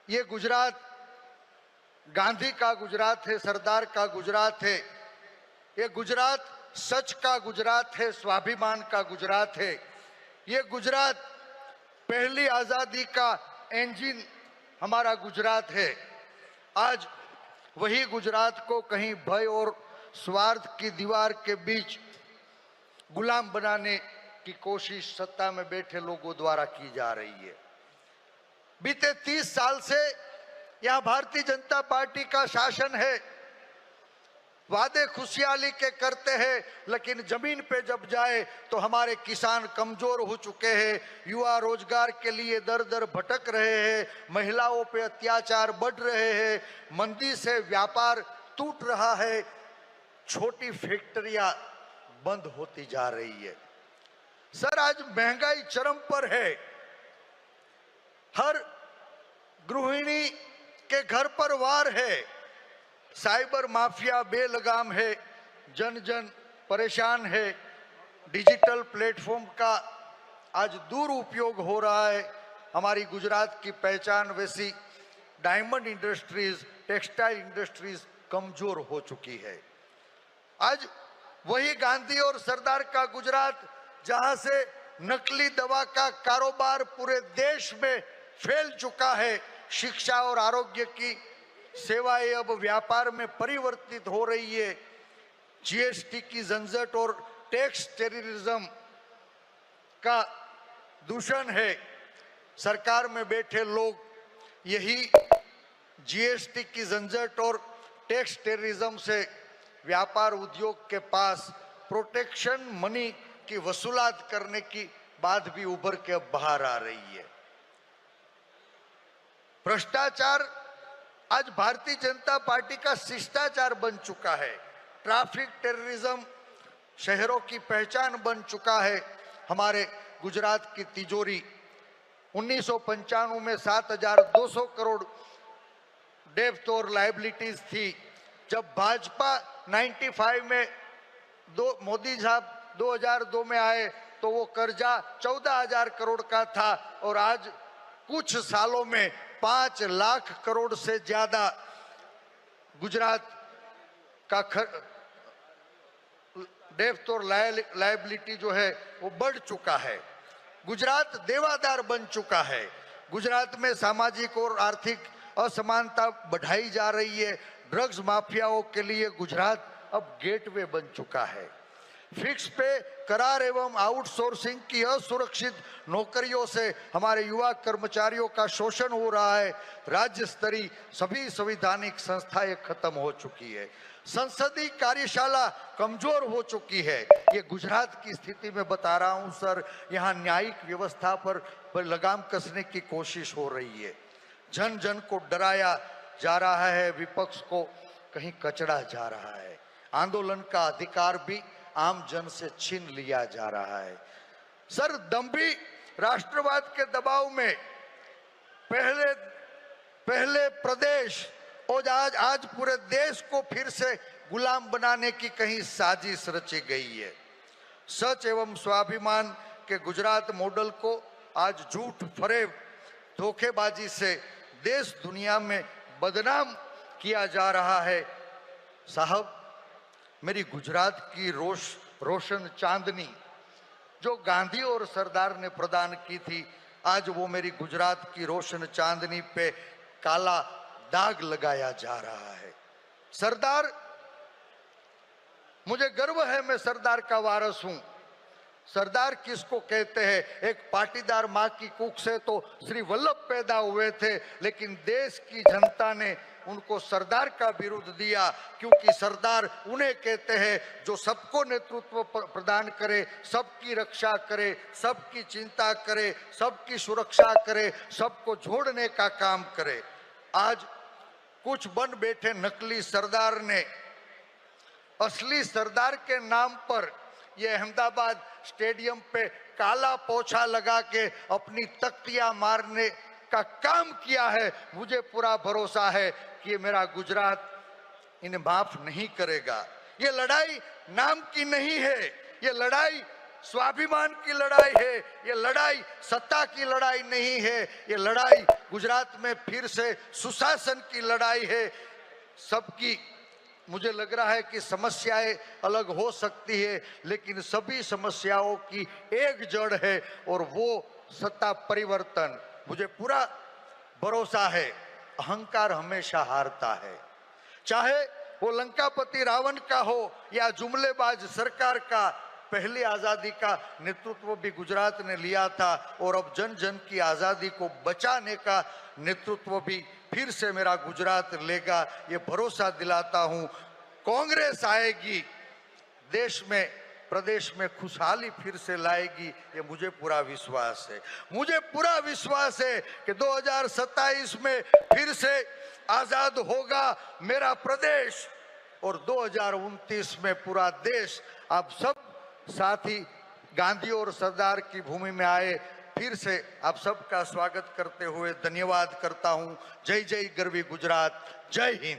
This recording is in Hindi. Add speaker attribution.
Speaker 1: ये गुजरात गांधी का गुजरात है, सरदार का गुजरात है। ये गुजरात सच का गुजरात है, स्वाभिमान का गुजरात है। ये गुजरात पहली आजादी का इंजन हमारा गुजरात है। आज वही गुजरात को कहीं भय और स्वार्थ की दीवार के बीच गुलाम बनाने की कोशिश सत्ता में बैठे लोगों द्वारा की जा रही है। बीते 30 साल से यहां भारतीय जनता पार्टी का शासन है। वादे खुशहाली के करते हैं, लेकिन जमीन पे जब जाए तो हमारे किसान कमजोर हो चुके हैं, युवा रोजगार के लिए दर दर भटक रहे हैं, महिलाओं पे अत्याचार बढ़ रहे हैं, मंदी से व्यापार टूट रहा है, छोटी फैक्ट्रियां बंद होती जा रही है। सर, आज महंगाई चरम पर है। हर गृहिणी के घर पर वार है। साइबर माफिया बेलगाम है, जन जन परेशान है। डिजिटल प्लेटफॉर्म का आज दुरुपयोग हो रहा है। हमारी गुजरात की पहचान वैसी डायमंड इंडस्ट्रीज, टेक्सटाइल इंडस्ट्रीज कमजोर हो चुकी है। आज वही गांधी और सरदार का गुजरात, जहां से नकली दवा का कारोबार पूरे देश में फैल चुका है, शिक्षा और आरोग्य की सेवाएं अब व्यापार में परिवर्तित हो रही है, जीएसटी की झंझट और टैक्स टेररिज्म का दूषण है। सरकार में बैठे लोग यही जीएसटी की झंझट और टैक्स टेररिज्म से व्यापार उद्योग के पास प्रोटेक्शन मनी की वसूलात करने की बात भी उभर के अब बाहर आ रही है। भ्रष्टाचार आज भारतीय जनता पार्टी का शिष्टाचार बन चुका है। ट्रैफिक टेररिज्म शहरों की पहचान बन चुका है। हमारे गुजरात की तिजोरी 1995 में 7,200 करोड़ डेब्ट और लायबिलिटीज थी। जब भाजपा 95 में मोदी साहब 2002 में आए तो वो कर्जा 14,000 करोड़ का था और आज कुछ सालों में 5 लाख करोड़ से ज्यादा गुजरात का डेब्ट और लायबिलिटी जो है वो बढ़ चुका है। गुजरात देवादार बन चुका है। गुजरात में सामाजिक और आर्थिक असमानता बढ़ाई जा रही है। ड्रग्स माफियाओं के लिए गुजरात अब गेटवे बन चुका है। फिक्स पे करार एवं आउटसोर्सिंग की असुरक्षित नौकरियों से हमारे युवा कर्मचारियों का शोषण हो रहा है। राज्य स्तरीय सभी संवैधानिक संस्थाएं खत्म हो चुकी है। संसदीय कार्यशाला कमजोर हो चुकी है। ये गुजरात की स्थिति में बता रहा हूं सर। यहाँ न्यायिक व्यवस्था पर लगाम कसने की कोशिश हो रही है। जन जन को डराया जा रहा है, विपक्ष को कहीं कचड़ा जा रहा है। आंदोलन का अधिकार भी आम जन से छीन लिया जा रहा है। सर, दंभी राष्ट्रवाद के दबाव में पहले प्रदेश और आज पूरे देश को फिर से गुलाम बनाने की कहीं साजिश रची गई है। सच एवं स्वाभिमान के गुजरात मॉडल को आज झूठ फरेब धोखेबाजी से देश दुनिया में बदनाम किया जा रहा है। साहब, मेरी गुजरात की रोशन चांदनी जो गांधी और सरदार ने प्रदान की थी, आज वो मेरी गुजरात की रोशन चांदनी पे काला दाग लगाया जा रहा है। सरदार, मुझे गर्व है मैं सरदार का वारस हूं। सरदार किसको कहते हैं? एक पाटीदार मां की कुख से तो श्री वल्लभ पैदा हुए थे, लेकिन देश की जनता ने उनको सरदार का बिरुद दिया, क्योंकि सरदार उन्हें कहते हैं जो सबको नेतृत्व प्रदान करे, सबकी रक्षा करे, सबकी चिंता करे, सबकी सुरक्षा करे, सबको जोड़ने का काम करे। आज कुछ बन बैठे नकली सरदार ने असली सरदार के नाम पर ये अहमदाबाद स्टेडियम पे काला पोछा लगा के अपनी तख्तियां मारने का काम किया है। मुझे पूरा भरोसा है कि ये मेरा गुजरात इन्हें माफ नहीं करेगा। ये लड़ाई नाम की नहीं है, ये लड़ाई स्वाभिमान की लड़ाई है, ये लड़ाई सत्ता की लड़ाई नहीं है, ये लड़ाई गुजरात में फिर से सुशासन की लड़ाई है। सबकी मुझे लग रहा है कि समस्याएं अलग हो सकती है, लेकिन सभी समस्याओं की एक जड़ है और वो सत्ता परिवर्तन। मुझे पूरा भरोसा है, अहंकार हमेशा हारता है, चाहे वो लंकापति रावण का हो या जुमलेबाज सरकार का। पहली आजादी का नेतृत्व भी गुजरात ने लिया था और अब जन जन की आजादी को बचाने का नेतृत्व भी फिर से मेरा गुजरात लेगा, ये भरोसा दिलाता हूं। कांग्रेस आएगी, देश में प्रदेश में खुशहाली फिर से लाएगी, ये मुझे पूरा विश्वास है। मुझे पूरा विश्वास है कि 2027 में फिर से आजाद होगा मेरा प्रदेश और 2029 में पूरा देश। आप सब साथी गांधी और सरदार की भूमि में आए, फिर से आप सबका स्वागत करते हुए धन्यवाद करता हूं। जय जय गरवी गुजरात, जय हिंद।